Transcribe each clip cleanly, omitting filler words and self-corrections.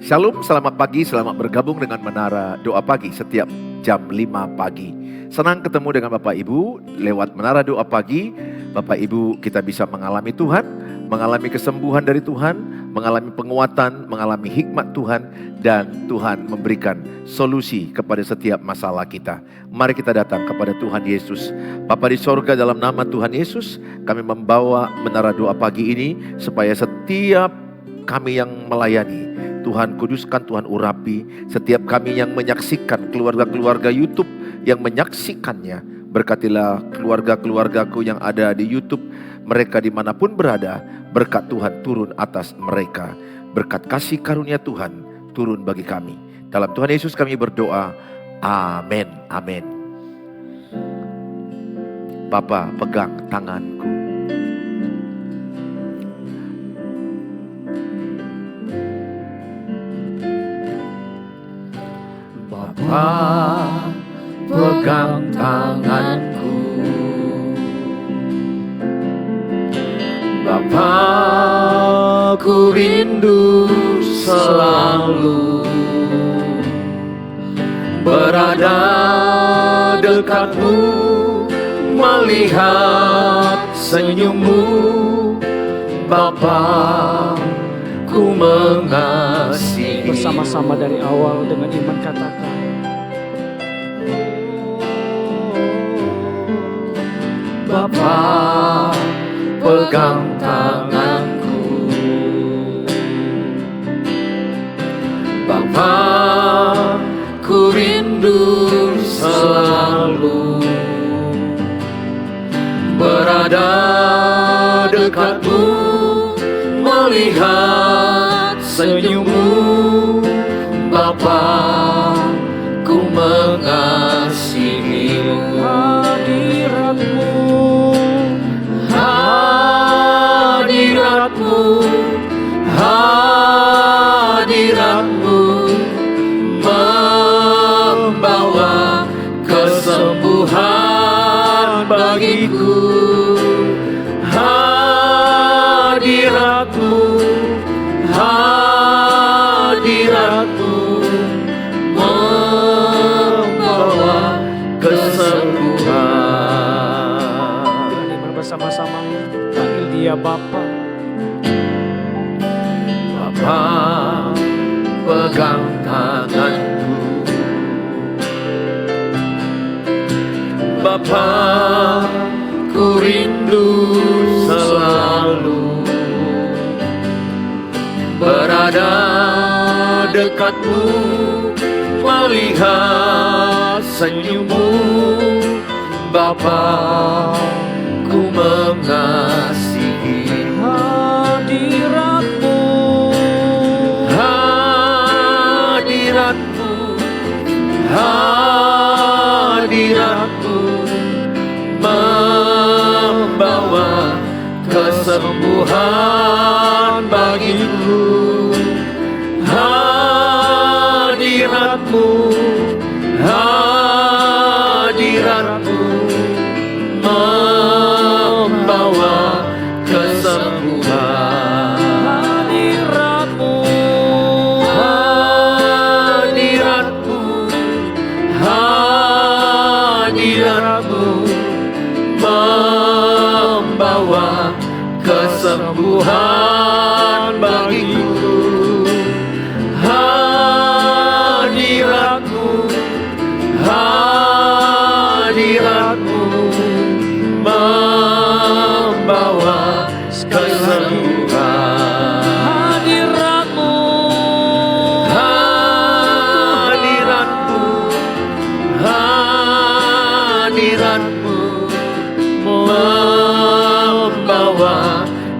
Shalom, selamat pagi, selamat bergabung dengan Menara Doa Pagi setiap jam 5 pagi. Senang ketemu dengan Bapak Ibu lewat Menara Doa Pagi. Bapak Ibu kita bisa mengalami Tuhan, mengalami kesembuhan dari Tuhan, mengalami penguatan, mengalami hikmat Tuhan, dan Tuhan memberikan solusi kepada setiap masalah kita. Mari kita datang kepada Tuhan Yesus. Bapa di sorga, dalam nama Tuhan Yesus, kami membawa Menara Doa Pagi ini supaya setiap kami yang melayani, Tuhan kuduskan, Tuhan urapi. Setiap kami yang menyaksikan, keluarga-keluarga YouTube yang menyaksikannya, berkatilah keluarga-keluargaku yang ada di YouTube, mereka dimanapun berada, berkat Tuhan turun atas mereka. Berkat kasih karunia Tuhan turun bagi kami. Dalam Tuhan Yesus kami berdoa, amin, amin. Bapa, pegang tanganku. Bapa, pegang tanganku. Bapa, ku rindu selalu berada dekatmu, melihat senyummu. Bapa, ku mengasihi. Bersama-sama dari awal dengan iman katakan, Bapa, pegang tanganku. Bapa, ku rindu selalu berada dekatmu, melihat senyummu. Bapa, ku mengasihimu. Hadiratmu membawa kesembuhan bagiku. Hadiratmu membawa kesembuhan. dengan iman bersama-sama panggil dia Bapa. Bapa, pegang tanganku. Bapa, ku rindu selalu berada dekatmu, melihat senyummu. Bapa, ku mengasihi. Hadiratmu membawa kesembuhan bagiku. Hadiratmu membawa kesembuhan. Hadiratmu membawa kesembuhan bagiku. Hadiratmu membawa kesembuhan. Hadiratmu membawa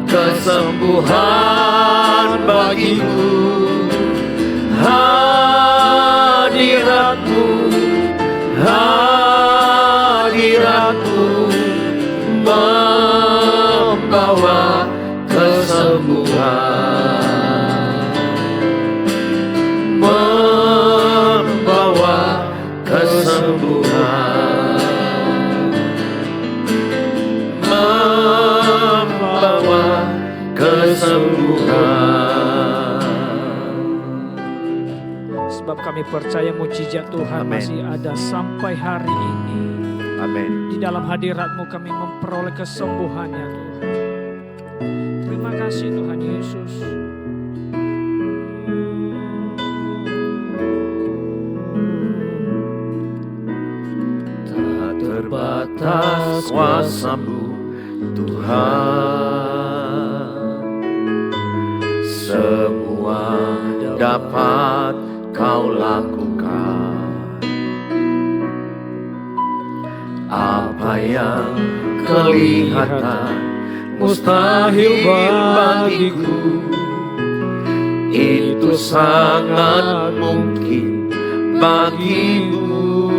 kesembuhan bagiku. Hadiratmu membawa kesembuhan. Membawa kesembuhan. Membawa kesembuhan. Sebab kami percaya mujizat Tuhan Amin. masih ada sampai hari ini. Amin. Di dalam hadirat-Mu kami memperoleh kesembuhannya Tuhan. Terima kasih Tuhan Yesus. Tak terbatas kuasa-Mu Tuhan, semua dapat Kau lakukan. Apa yang kelihatan mustahil bagiku, itu sangat mungkin bagimu.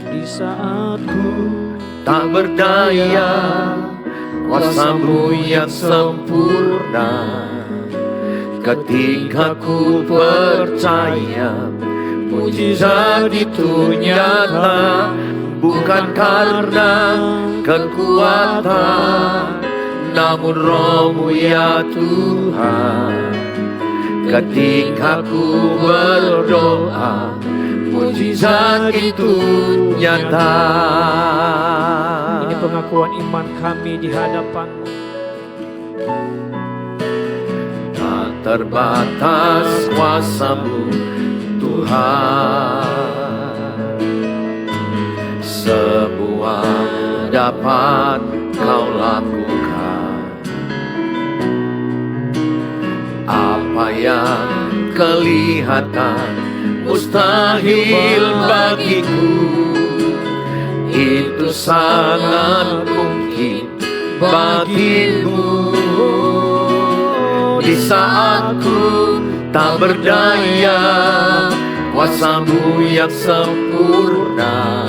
Di saat ku Tak berdaya, kuasa-Mu yang sempurna. Ketika ku percaya, mujizat itu nyata, bukan karena kekuatan, namun Roh-Mu ya Tuhan. Ketika ku berdoa, mujizat itu nyata. Ini pengakuan iman kami di hadapan-Mu. Tak terbatas kuasa-Mu Tuhan, semua dapat Kau lakukan. Apa yang kelihatan mustahil bagiku, itu sangat mungkin bagimu. Di saat ku tak berdaya, kuasa-Mu yang sempurna.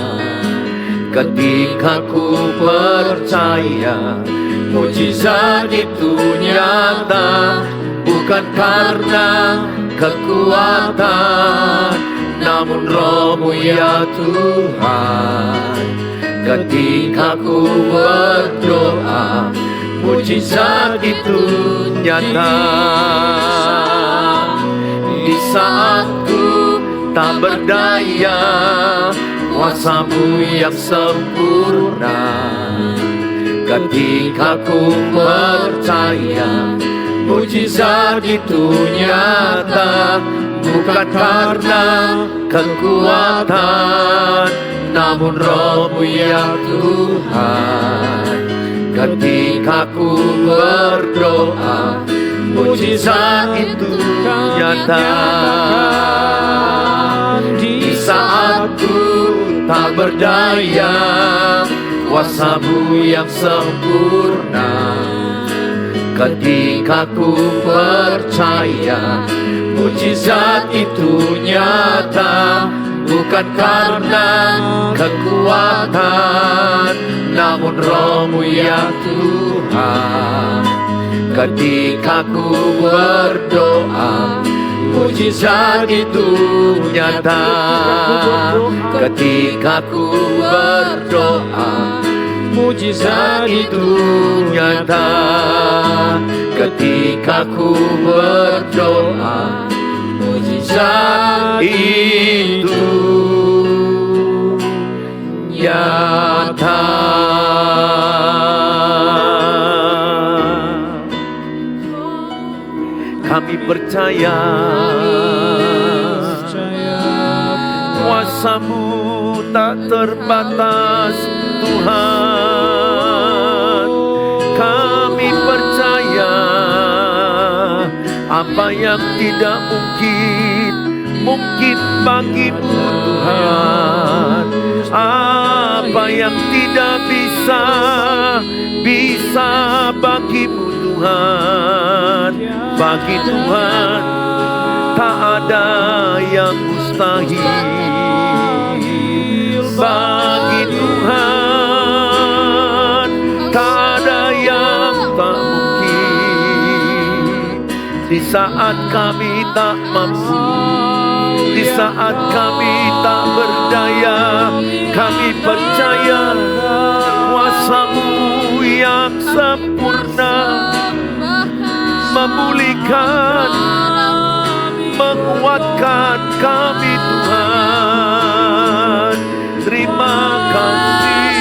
Ketika ku percaya, mujizat itu nyata, bukan karena kekuatan, namun Roh-Mu ya Tuhan. Ketika ku berdoa, mujizat itu nyata. Di saat ku tak berdaya, kuasa-Mu yang sempurna. Ketika ku percaya, mujizat itu nyata, bukan karena kekuatan, namun Roh-Mu ya Tuhan. Ketika ku berdoa, mujizat itu nyata. Di saat ku tak berdaya, kuasa-Mu yang sempurna. Ketika ku percaya, mujizat itu nyata, bukan karena kekuatan, namun Roh-Mu ya Tuhan. Ketika ku berdoa, mujizat itu nyata. Ketika ku berdoa, mujizat itu nyata. Ketika ku berdoa, mujizat itu nyata. Kami percaya, kuasa-Mu tak terbatas Tuhan. Kami percaya, apa yang tidak mungkin, mungkin bagimu Tuhan. Apa yang tidak bisa, bisa bagimu Tuhan. Bagi Tuhan tak ada yang mustahil. Bagi Tuhan tak ada yang tak mungkin. Di saat kami tak mampu, di saat kami tak berdaya, kami percaya kuasa-Mu yang sempurna memulihkan, menguatkan kami Tuhan. Terima kasih,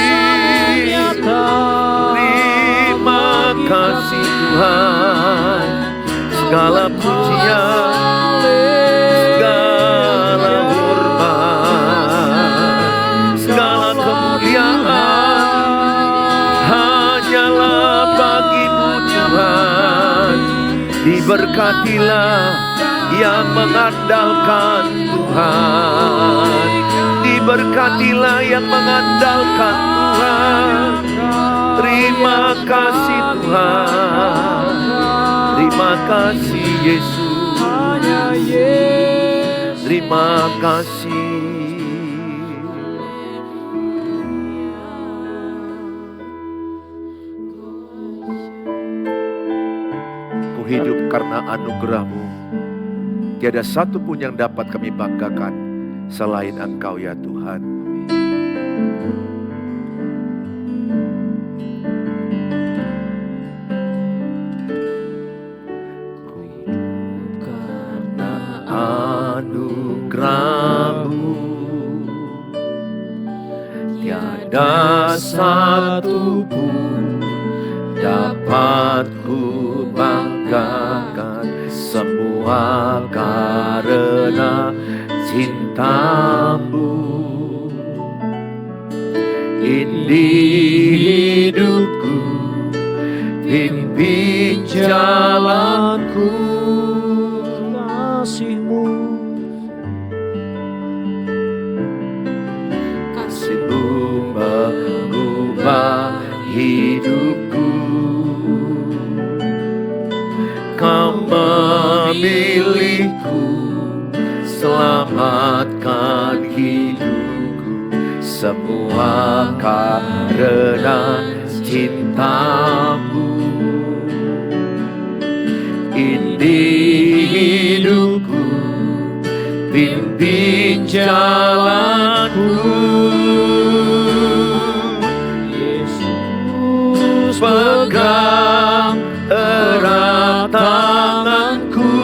terima kasih Tuhan. Segala pujian, segala hormat, segala kemuliaan hanyalah bagi-Mu Tuhan. Diberkatilah yang mengandalkan Tuhan. Diberkatilah yang mengandalkan Tuhan. Terima kasih Tuhan. Terima kasih Yesus. Terima kasih. Ku hidup karena anugerah-Mu. Tiada satu pun yang dapat kami banggakan selain Engkau ya Tuhan. Karena anugerah-Mu, tiada satu pun dapat ku banggakan, semua karena cinta-Mu. Ini hidupku, pimpin jalanku, kasih-Mu, kasih-Mu mengubah hidupku. Kau memilihku, selamatkan hidupku, semua karena cinta-Mu. Ini hidupku, pimpin jalanku. Yesus pegang erat tanganku,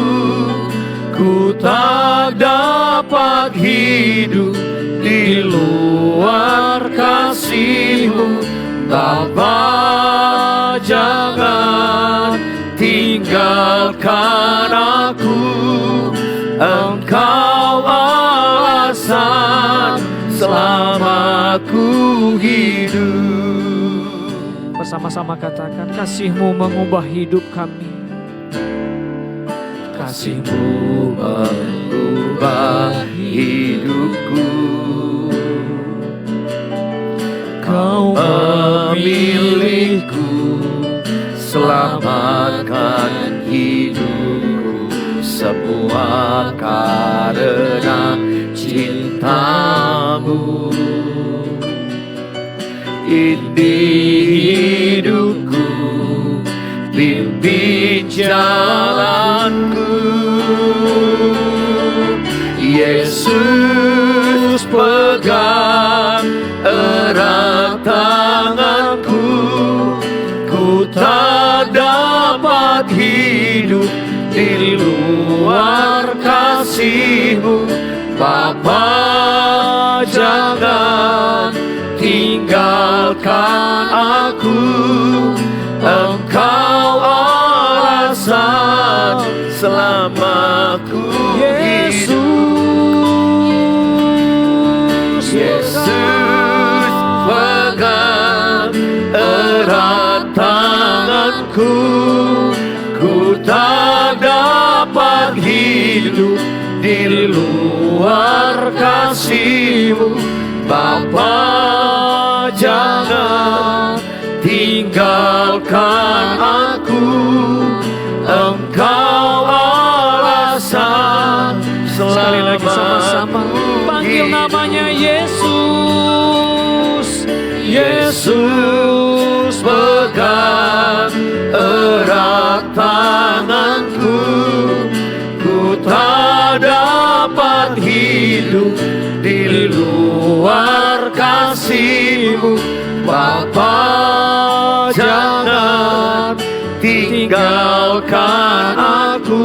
ku tak dapat hidup di luar kasih-Mu. Bapa, jangan tinggalkan aku, Engkau alasan selamaku hidup. bersama-sama katakan, kasih-Mu mengubah hidup kami. Kasih-Mu mengubah hidupku. Kau memilihku, selamatkan hidupku, semua karena cinta-Mu. Ini hidupku, pimpin jalanku. Yesus pegang erat tanganku, ku tak dapat hidup di luar kasih-Mu. Bapa, jangan tinggalkan aku, Engkau alasan selamaku hidup. Yesus pegang erat tanganku, ku tak dapat hidup di luar kasih-Mu. Bapa, jangan tinggalkan aku, Engkau alasan Sekali lagi sama-sama panggil namanya Yesus. Yesus pegang erat tanganku, ku tak dapat hidup di luar kasih-Mu. Bapa, jangan tinggalkan aku,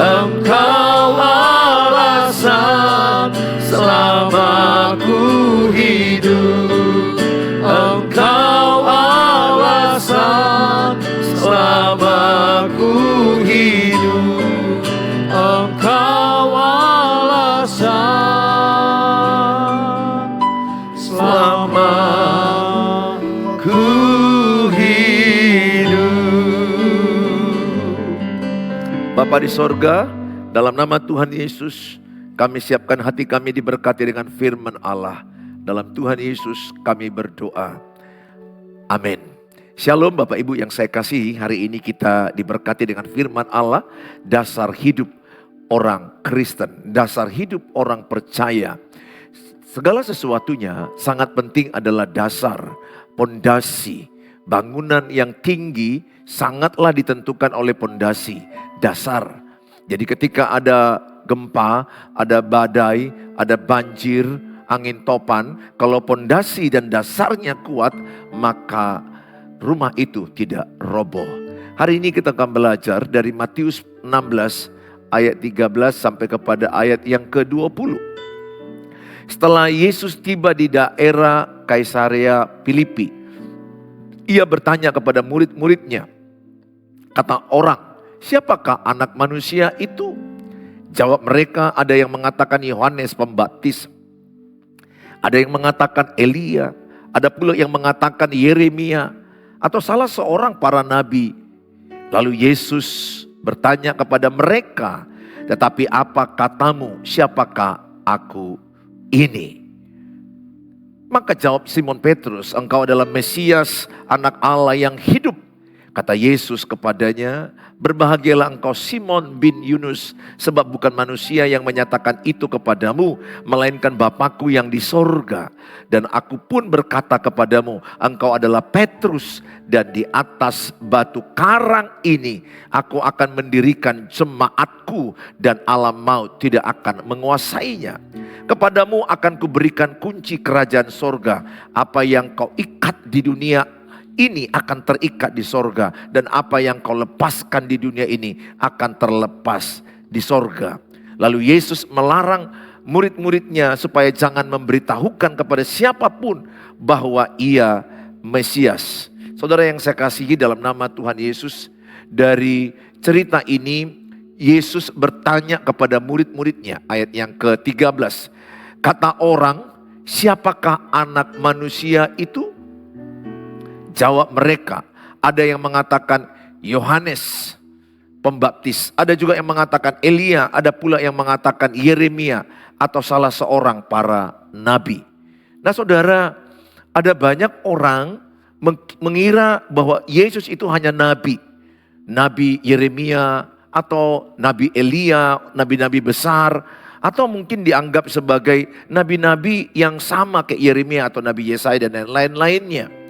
Engkau Bapa di sorga, dalam nama Tuhan Yesus, kami siapkan hati kami diberkati dengan firman Allah. Dalam Tuhan Yesus kami berdoa. Amin. Shalom Bapak Ibu yang saya kasihi, hari ini kita diberkati dengan firman Allah, dasar hidup orang Kristen, dasar hidup orang percaya. Segala sesuatunya sangat penting adalah dasar, pondasi. Bangunan yang tinggi sangatlah ditentukan oleh pondasi, dasar. Jadi ketika ada gempa, ada badai, ada banjir, angin topan, kalau pondasi dan dasarnya kuat, maka rumah itu tidak roboh. Hari ini kita akan belajar dari Matius 16 ayat 13 sampai kepada ayat yang ke-20. Setelah Yesus tiba di daerah Kaisarea Filipi, ia bertanya kepada murid-muridnya. Kata orang, siapakah anak manusia itu? Jawab mereka, ada yang mengatakan Yohanes Pembaptis, ada yang mengatakan Elia, ada pula yang mengatakan Yeremia, atau salah seorang para nabi. Lalu Yesus bertanya kepada mereka, tetapi apa katamu, siapakah aku ini? Maka jawab Simon Petrus, engkau adalah Mesias, anak Allah yang hidup. Kata Yesus kepadanya, berbahagialah engkau Simon bin Yunus, sebab bukan manusia yang menyatakan itu kepadamu, melainkan Bapakku yang di sorga. Dan aku pun berkata kepadamu, engkau adalah Petrus, dan di atas batu karang ini aku akan mendirikan jemaatku, dan alam maut tidak akan menguasainya. Kepadamu akan kuberikan kunci kerajaan sorga. Apa yang kau ikat di dunia ini akan terikat di sorga, dan apa yang kau lepaskan di dunia ini akan terlepas di sorga. Lalu Yesus melarang murid-muridnya supaya jangan memberitahukan kepada siapapun bahwa ia Mesias. Saudara yang saya kasihi dalam nama Tuhan Yesus, dari cerita ini Yesus bertanya kepada murid-muridnya, ayat yang ke-13. Kata orang, siapakah anak manusia itu? Jawab mereka, ada yang mengatakan Yohanes Pembaptis, ada juga yang mengatakan Elia, ada pula yang mengatakan Yeremia, atau salah seorang para nabi. Nah saudara, ada banyak orang mengira bahwa Yesus itu hanya nabi. Nabi Yeremia, atau nabi Elia, nabi-nabi besar, atau mungkin dianggap sebagai nabi-nabi yang sama kayak Yeremia atau Nabi Yesaya dan lain-lainnya.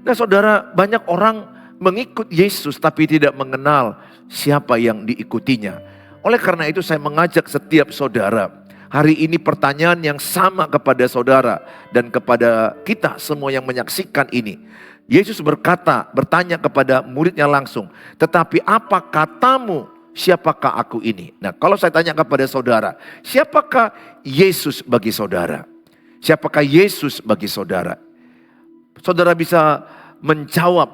Nah saudara, banyak orang mengikut Yesus tapi tidak mengenal siapa yang diikutinya. Oleh karena itu saya mengajak setiap saudara, hari ini pertanyaan yang sama kepada saudara dan kepada kita semua yang menyaksikan ini. Yesus bertanya kepada muridnya langsung, tetapi apa katamu, siapakah aku ini? Nah kalau saya tanya kepada saudara, siapakah Yesus bagi saudara? Siapakah Yesus bagi saudara? Saudara bisa menjawab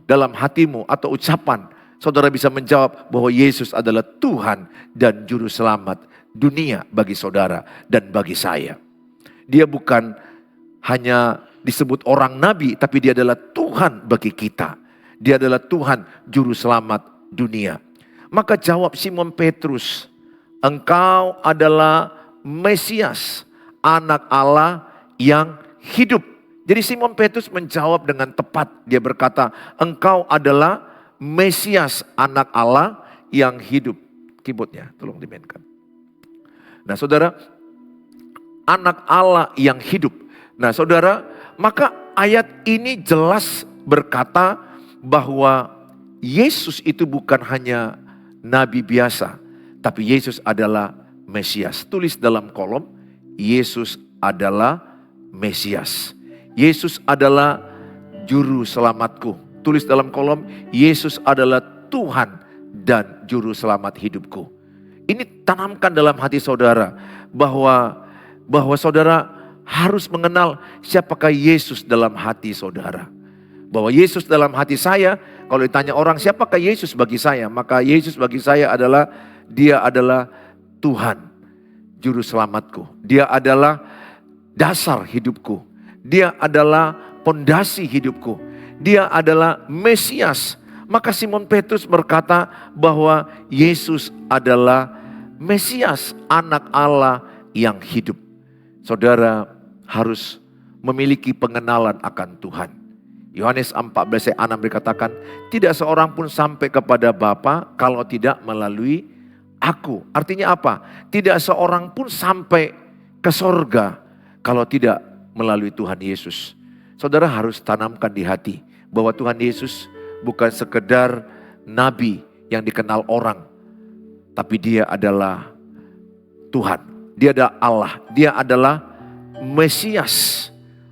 dalam hatimu atau ucapan, saudara bisa menjawab bahwa Yesus adalah Tuhan dan Juru Selamat dunia bagi saudara dan bagi saya. Dia bukan hanya disebut orang nabi, tapi dia adalah Tuhan bagi kita. Dia adalah Tuhan Juru Selamat dunia. Maka jawab Simon Petrus, engkau adalah Mesias, anak Allah yang hidup. Jadi Simon Petrus menjawab dengan tepat. Dia berkata, engkau adalah Mesias, anak Allah yang hidup. Keyboardnya, tolong dimainkan. Nah saudara, anak Allah yang hidup. Nah saudara, maka ayat ini jelas berkata bahwa Yesus itu bukan hanya nabi biasa, tapi Yesus adalah Mesias. Tulis dalam kolom, Yesus adalah Mesias. Yesus adalah Juru Selamatku. Tulis dalam kolom, Yesus adalah Tuhan dan Juru Selamat hidupku. Ini tanamkan dalam hati saudara bahwa saudara harus mengenal siapakah Yesus dalam hati saudara. Bahwa Yesus dalam hati saya, kalau ditanya orang siapakah Yesus bagi saya, maka Yesus bagi saya adalah, dia adalah Tuhan, Juru Selamatku. Dia adalah dasar hidupku. Dia adalah pondasi hidupku. Dia adalah Mesias, Maka Simon Petrus berkata bahwa Yesus adalah Mesias, anak Allah yang hidup. Saudara harus memiliki pengenalan akan Tuhan. Yohanes 14 ayat 6 dikatakan, tidak seorang pun sampai kepada Bapa kalau tidak melalui aku. Artinya apa? Tidak seorang pun sampai ke sorga kalau tidak melalui Tuhan Yesus. Saudara harus tanamkan di hati bahwa Tuhan Yesus bukan sekedar nabi yang dikenal orang, tapi dia adalah Tuhan. Dia adalah Allah. Dia adalah Mesias.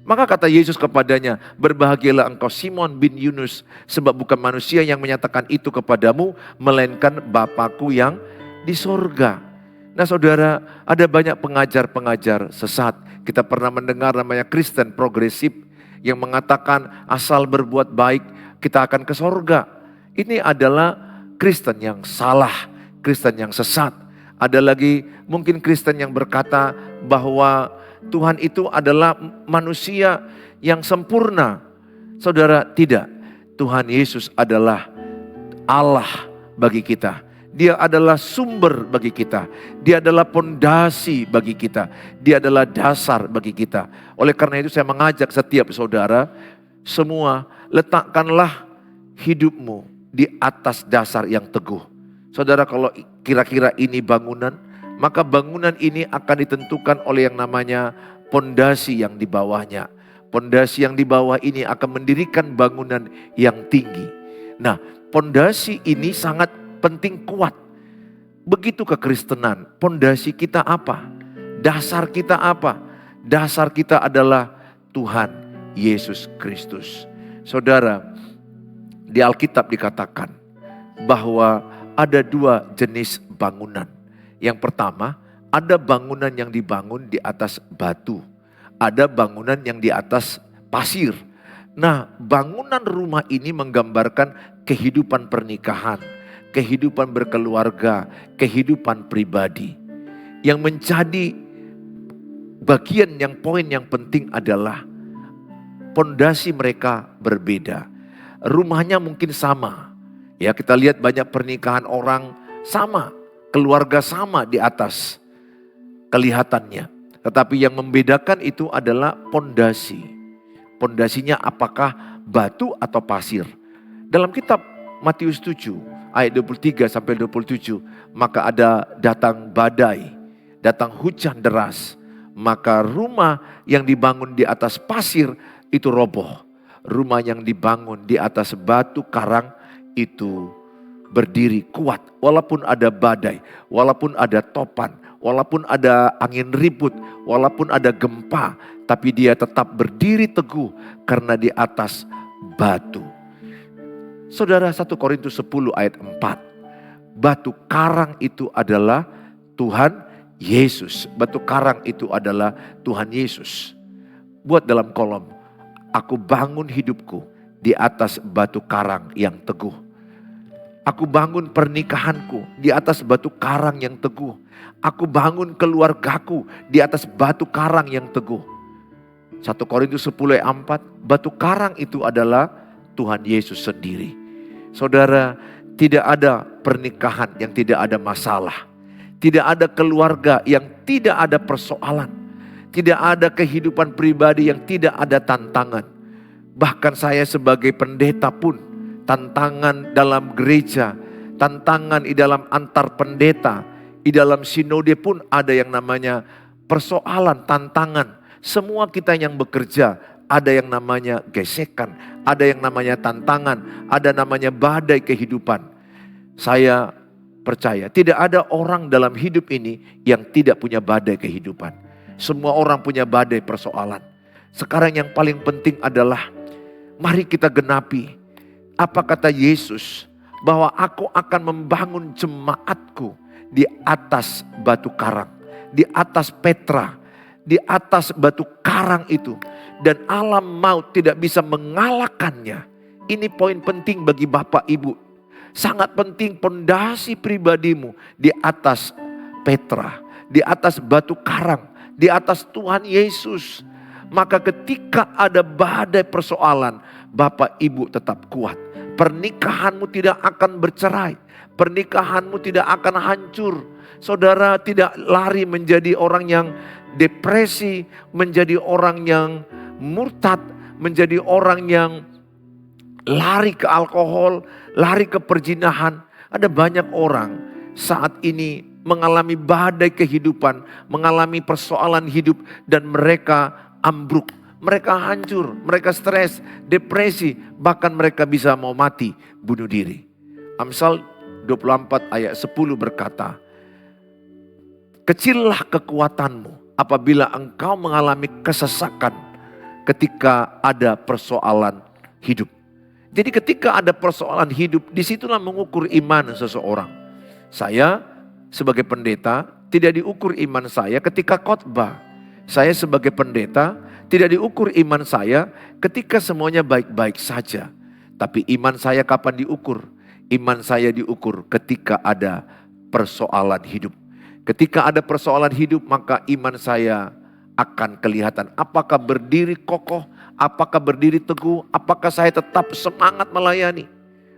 Maka kata Yesus kepadanya, berbahagialah engkau Simon bin Yunus, sebab bukan manusia yang menyatakan itu kepadamu, melainkan Bapakku yang di sorga. Nah saudara, ada banyak pengajar-pengajar sesat. Kita pernah mendengar namanya Kristen progresif yang mengatakan asal berbuat baik kita akan ke sorga. Ini adalah Kristen yang salah, Kristen yang sesat. Ada lagi mungkin Kristen yang berkata bahwa Tuhan itu adalah manusia yang sempurna. Saudara, tidak. Tuhan Yesus adalah Allah bagi kita. Dia adalah sumber bagi kita. Dia adalah pondasi bagi kita. Dia adalah dasar bagi kita. Oleh karena itu saya mengajak setiap saudara, semua letakkanlah hidupmu di atas dasar yang teguh. Saudara, kalau kira-kira ini bangunan, maka bangunan ini akan ditentukan oleh yang namanya pondasi yang di bawahnya. Pondasi yang di bawah ini akan mendirikan bangunan yang tinggi. Nah, pondasi ini sangat penting kuat. Begitu kekristenan, pondasi kita apa? Dasar kita apa? Dasar kita adalah Tuhan Yesus Kristus. Saudara, di Alkitab dikatakan bahwa ada dua jenis bangunan. Yang pertama, ada bangunan yang dibangun di atas batu. Ada bangunan yang di atas pasir. Nah, bangunan rumah ini menggambarkan kehidupan pernikahan, kehidupan berkeluarga, kehidupan pribadi. Yang menjadi bagian yang poin yang penting adalah pondasi mereka berbeda. Rumahnya mungkin sama. Ya, kita lihat banyak pernikahan orang sama, keluarga sama di atas kelihatannya. Tetapi yang membedakan itu adalah pondasi. Pondasinya apakah batu atau pasir. Dalam kitab Matius 7 ayat 23 sampai 27, maka ada datang badai, datang hujan deras, maka rumah yang dibangun di atas pasir itu roboh. Rumah yang dibangun di atas batu karang itu berdiri kuat. Walaupun ada badai, walaupun ada topan, walaupun ada angin ribut, walaupun ada gempa, tapi dia tetap berdiri teguh karena di atas batu. Saudara, 1 Korintus 10 ayat 4. Batu karang itu adalah Tuhan Yesus. Batu karang itu adalah Tuhan Yesus. Buat dalam kolom, aku bangun hidupku di atas batu karang yang teguh. Aku bangun pernikahanku di atas batu karang yang teguh. Aku bangun keluargaku di atas batu karang yang teguh. 1 Korintus 10 ayat 4, batu karang itu adalah Tuhan Yesus sendiri. Saudara, tidak ada pernikahan yang tidak ada masalah. Tidak ada keluarga yang tidak ada persoalan. Tidak ada kehidupan pribadi yang tidak ada tantangan. Bahkan saya sebagai pendeta pun, tantangan dalam gereja, tantangan di dalam antar pendeta, di dalam sinode pun ada yang namanya persoalan, tantangan. Semua kita yang bekerja ada yang namanya gesekan, ada yang namanya tantangan, ada namanya badai kehidupan. Saya percaya tidak ada orang dalam hidup ini yang tidak punya badai kehidupan. Semua orang punya badai persoalan. Sekarang yang paling penting adalah mari kita genapi apa kata Yesus, bahwa aku akan membangun jemaatku di atas batu karang, di atas Petra, di atas batu karang itu. Dan alam maut tidak bisa mengalahkannya. Ini poin penting bagi Bapak Ibu. Sangat penting pondasi pribadimu di atas Petra, di atas batu karang, di atas Tuhan Yesus. Maka ketika ada badai persoalan, Bapak Ibu tetap kuat. Pernikahanmu tidak akan bercerai. Pernikahanmu tidak akan hancur. Saudara tidak lari menjadi orang yang depresi, menjadi orang yang murtad, menjadi orang yang lari ke alkohol, lari ke perzinahan. Ada banyak orang saat ini mengalami badai kehidupan, mengalami persoalan hidup dan mereka ambruk. Mereka hancur, mereka stres, depresi, bahkan mereka bisa mau mati, bunuh diri. Amsal 24 ayat 10 berkata, kecillah kekuatanmu apabila engkau mengalami kesesakan ketika ada persoalan hidup. Jadi ketika ada persoalan hidup, disitulah mengukur iman seseorang. Saya sebagai pendeta tidak diukur iman saya ketika khotbah. Saya sebagai pendeta tidak diukur iman saya ketika semuanya baik-baik saja. Tapi iman saya kapan diukur? Iman saya diukur ketika ada persoalan hidup. Ketika ada persoalan hidup, maka iman saya akan kelihatan. Apakah berdiri kokoh, apakah berdiri teguh, apakah saya tetap semangat melayani.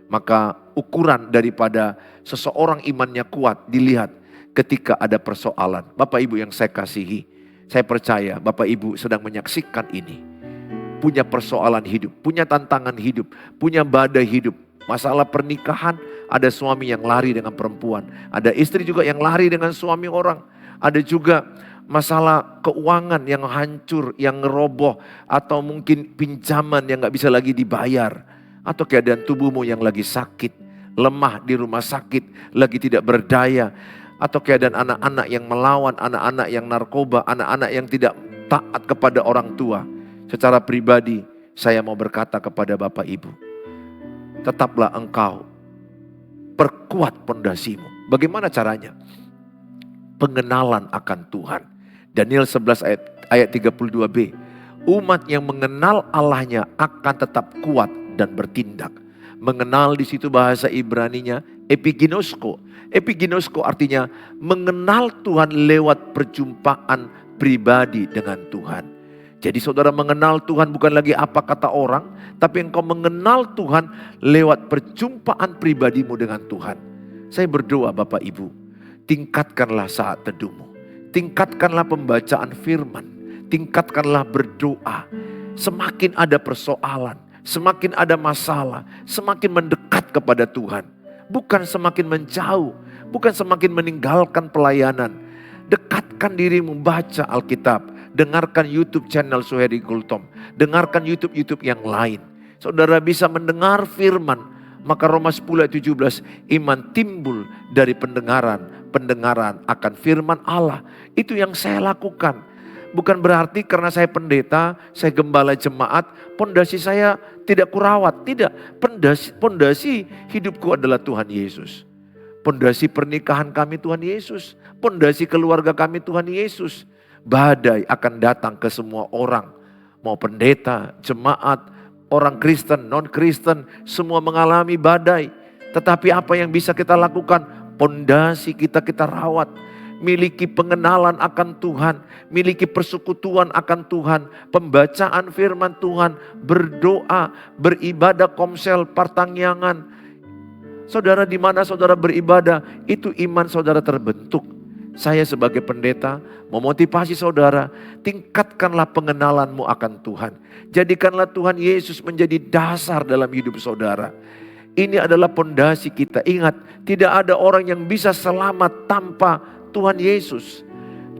Maka ukuran daripada seseorang imannya kuat dilihat ketika ada persoalan. Bapak Ibu yang saya kasihi, saya percaya Bapak Ibu sedang menyaksikan ini. Punya persoalan hidup, punya tantangan hidup, punya badai hidup. Masalah pernikahan, ada suami yang lari dengan perempuan. Ada istri juga yang lari dengan suami orang. Ada juga masalah keuangan yang hancur, yang ngeroboh. Atau mungkin pinjaman yang gak bisa lagi dibayar. Atau keadaan tubuhmu yang lagi sakit, lemah di rumah sakit, lagi tidak berdaya. Atau keadaan anak-anak yang melawan, anak-anak yang narkoba, anak-anak yang tidak taat kepada orang tua. Secara pribadi, saya mau berkata kepada Bapak Ibu, tetaplah engkau perkuat pondasimu. Bagaimana caranya? Pengenalan akan Tuhan. Daniel 11 ayat 32b. Umat yang mengenal Allahnya akan tetap kuat dan bertindak. Mengenal di situ bahasa Ibraninya epiginosko. Epiginosko artinya mengenal Tuhan lewat perjumpaan pribadi dengan Tuhan. Jadi saudara mengenal Tuhan bukan lagi apa kata orang, tapi engkau mengenal Tuhan lewat perjumpaan pribadimu dengan Tuhan. Saya berdoa Bapak Ibu, tingkatkanlah saat teduhmu, tingkatkanlah pembacaan firman, tingkatkanlah berdoa. Semakin ada persoalan, semakin ada masalah, semakin mendekat kepada Tuhan. Bukan semakin menjauh, bukan semakin meninggalkan pelayanan. Dekatkan dirimu, baca Alkitab. Dengarkan YouTube channel Suheri Gultom. Dengarkan YouTube yang lain. Saudara bisa mendengar firman. Maka Roma 10 ayat 17. Iman timbul dari pendengaran. Pendengaran akan firman Allah. Itu yang saya lakukan. Bukan berarti karena saya pendeta, saya gembala jemaat, pondasi saya tidak kurawat. Tidak, pondasi hidupku adalah Tuhan Yesus. Pondasi pernikahan kami Tuhan Yesus. Pondasi keluarga kami Tuhan Yesus. Badai akan datang ke semua orang. Mau pendeta, jemaat, orang Kristen, non-Kristen, semua mengalami badai. Tetapi apa yang bisa kita lakukan? Pondasi kita rawat. Miliki pengenalan akan Tuhan. Miliki persekutuan akan Tuhan. Pembacaan firman Tuhan. Berdoa, beribadah komsel, partangyangan. Saudara di mana saudara beribadah, itu iman saudara terbentuk. Saya sebagai pendeta memotivasi saudara, tingkatkanlah pengenalanmu akan Tuhan. Jadikanlah Tuhan Yesus menjadi dasar dalam hidup saudara. Ini adalah pondasi kita. Ingat, tidak ada orang yang bisa selamat tanpa Tuhan Yesus.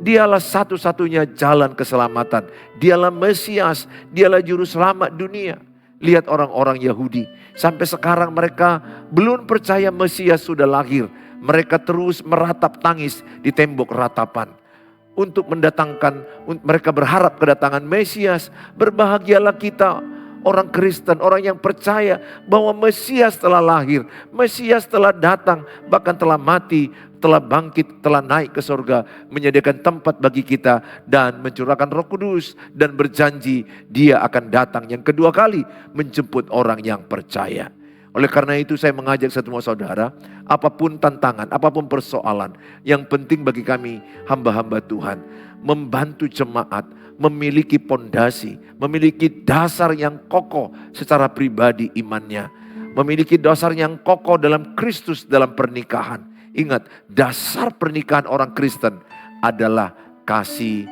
Dialah satu-satunya jalan keselamatan. Dialah Mesias, dialah juru selamat dunia. Lihat orang-orang Yahudi, sampai sekarang mereka belum percaya Mesias sudah lahir. Mereka terus meratap tangis di tembok ratapan. Untuk mendatangkan, mereka berharap kedatangan Mesias. Berbahagialah kita orang Kristen, orang yang percaya bahwa Mesias telah lahir. Mesias telah datang, bahkan telah mati, telah bangkit, telah naik ke surga. Menyediakan tempat bagi kita dan mencurahkan Roh Kudus. Dan berjanji dia akan datang yang kedua kali menjemput orang yang percaya. Oleh karena itu saya mengajak semua saudara, apapun tantangan, apapun persoalan, yang penting bagi kami hamba-hamba Tuhan, membantu jemaat, memiliki pondasi, memiliki dasar yang kokoh secara pribadi imannya, memiliki dasar yang kokoh dalam Kristus dalam pernikahan. Ingat, dasar pernikahan orang Kristen adalah kasih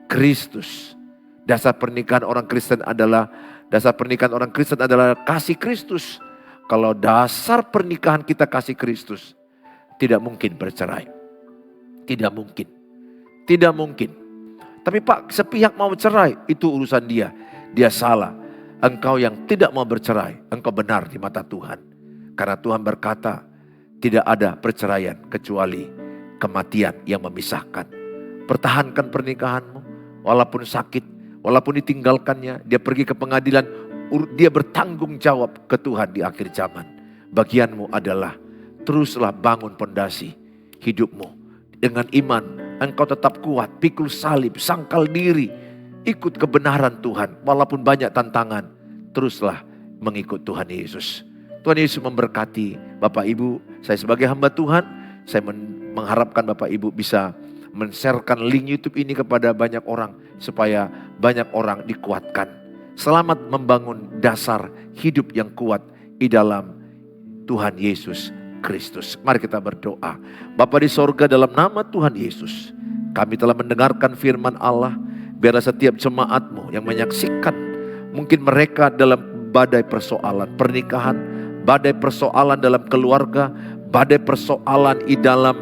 Kristus. Dasar pernikahan orang Kristen adalah kasih Kristus. Kalau dasar pernikahan kita kasih Kristus, tidak mungkin bercerai. Tidak mungkin. Tidak mungkin. Tapi Pak, sepihak mau cerai, itu urusan dia. Dia salah. Engkau yang tidak mau bercerai, engkau benar di mata Tuhan. Karena Tuhan berkata, tidak ada perceraian kecuali kematian yang memisahkan. Pertahankan pernikahanmu, walaupun sakit, walaupun ditinggalkannya, dia pergi ke pengadilan, dia bertanggung jawab ke Tuhan di akhir zaman. Bagianmu adalah teruslah bangun pondasi hidupmu. Dengan iman, engkau tetap kuat, pikul salib, sangkal diri, ikut kebenaran Tuhan. Walaupun banyak tantangan, teruslah mengikut Tuhan Yesus. Tuhan Yesus memberkati Bapak Ibu. Saya sebagai hamba Tuhan, saya mengharapkan Bapak Ibu bisa men-sharekan link YouTube ini kepada banyak orang, supaya banyak orang dikuatkan. Selamat membangun dasar hidup yang kuat di dalam Tuhan Yesus Kristus. Mari kita berdoa. Bapa di sorga, dalam nama Tuhan Yesus, kami telah mendengarkan firman Allah. Biarlah setiap jemaat-Mu yang menyaksikan, mungkin mereka dalam badai persoalan pernikahan, badai persoalan dalam keluarga, badai persoalan di dalam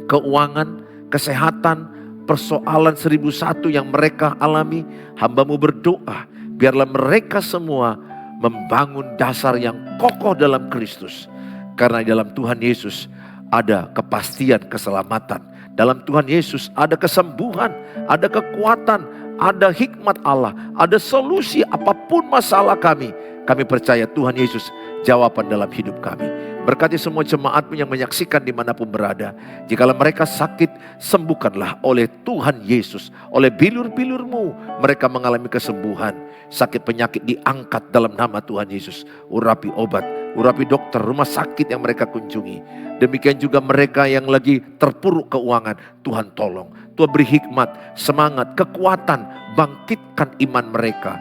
keuangan, kesehatan, persoalan 1001 yang mereka alami. Hamba-Mu berdoa, biarlah mereka semua membangun dasar yang kokoh dalam Kristus. Karena di dalam Tuhan Yesus ada kepastian keselamatan. Dalam Tuhan Yesus ada kesembuhan, ada kekuatan, ada hikmat Allah, ada solusi apapun masalah kami. Kami percaya Tuhan Yesus jawaban dalam hidup kami. Berkati semua jemaat-Mu yang menyaksikan dimanapun berada. Jikalau mereka sakit, sembuhkanlah oleh Tuhan Yesus. Oleh bilur-bilur-Mu mereka mengalami kesembuhan. Sakit penyakit diangkat dalam nama Tuhan Yesus. Urapi obat, urapi dokter, rumah sakit yang mereka kunjungi. Demikian juga mereka yang lagi terpuruk keuangan. Tuhan tolong, Tuhan beri hikmat, semangat, kekuatan. Bangkitkan iman mereka.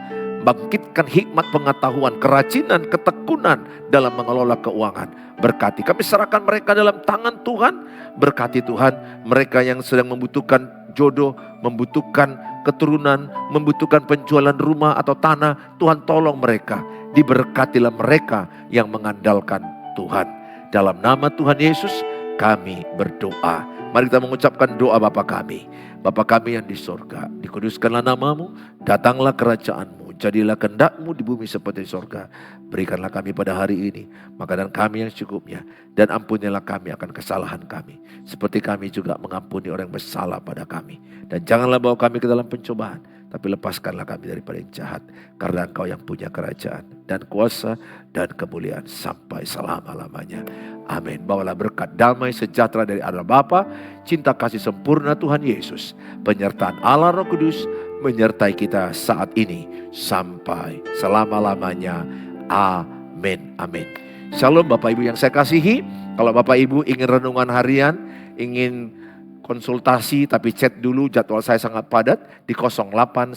Bangkitkan hikmat pengetahuan, kerajinan, ketekunan dalam mengelola keuangan. Berkati, kami serahkan mereka dalam tangan Tuhan. Berkati Tuhan, mereka yang sedang membutuhkan jodoh, membutuhkan keturunan, membutuhkan penjualan rumah atau tanah. Tuhan tolong mereka. Diberkatilah mereka yang mengandalkan Tuhan. Dalam nama Tuhan Yesus kami berdoa. Mari kita mengucapkan doa Bapa kami. Bapa kami yang di sorga, dikuduskanlah nama-Mu, datanglah kerajaan-Mu, jadilah kehendak-Mu di bumi seperti di sorga. Berikanlah kami pada hari ini makanan kami yang secukupnya, dan ampunilah kami akan kesalahan kami, seperti kami juga mengampuni orang yang bersalah pada kami. Dan janganlah bawa kami ke dalam pencobaan, tapi lepaskanlah kami daripada yang jahat, karena Engkau yang punya kerajaan dan kuasa dan kemuliaan sampai selama-lamanya. Amin. Bawalah berkat damai sejahtera dari Allah Bapa, cinta kasih sempurna Tuhan Yesus, penyertaan Allah Roh Kudus menyertai kita saat ini sampai selama-lamanya. Amin. Amin. Shalom Bapak Ibu yang saya kasihi. Kalau Bapak Ibu ingin renungan harian, ingin konsultasi tapi chat dulu, jadwal saya sangat padat di 0811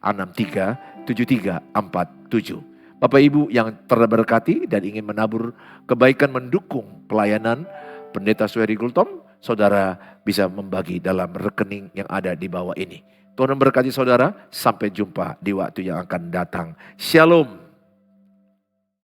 63 73 47. Bapak Ibu yang terberkati dan ingin menabur kebaikan mendukung pelayanan Pendeta Suheri Gultom, saudara bisa membagi dalam rekening yang ada di bawah ini. Tuhan memberkati saudara, sampai jumpa di waktu yang akan datang. Shalom.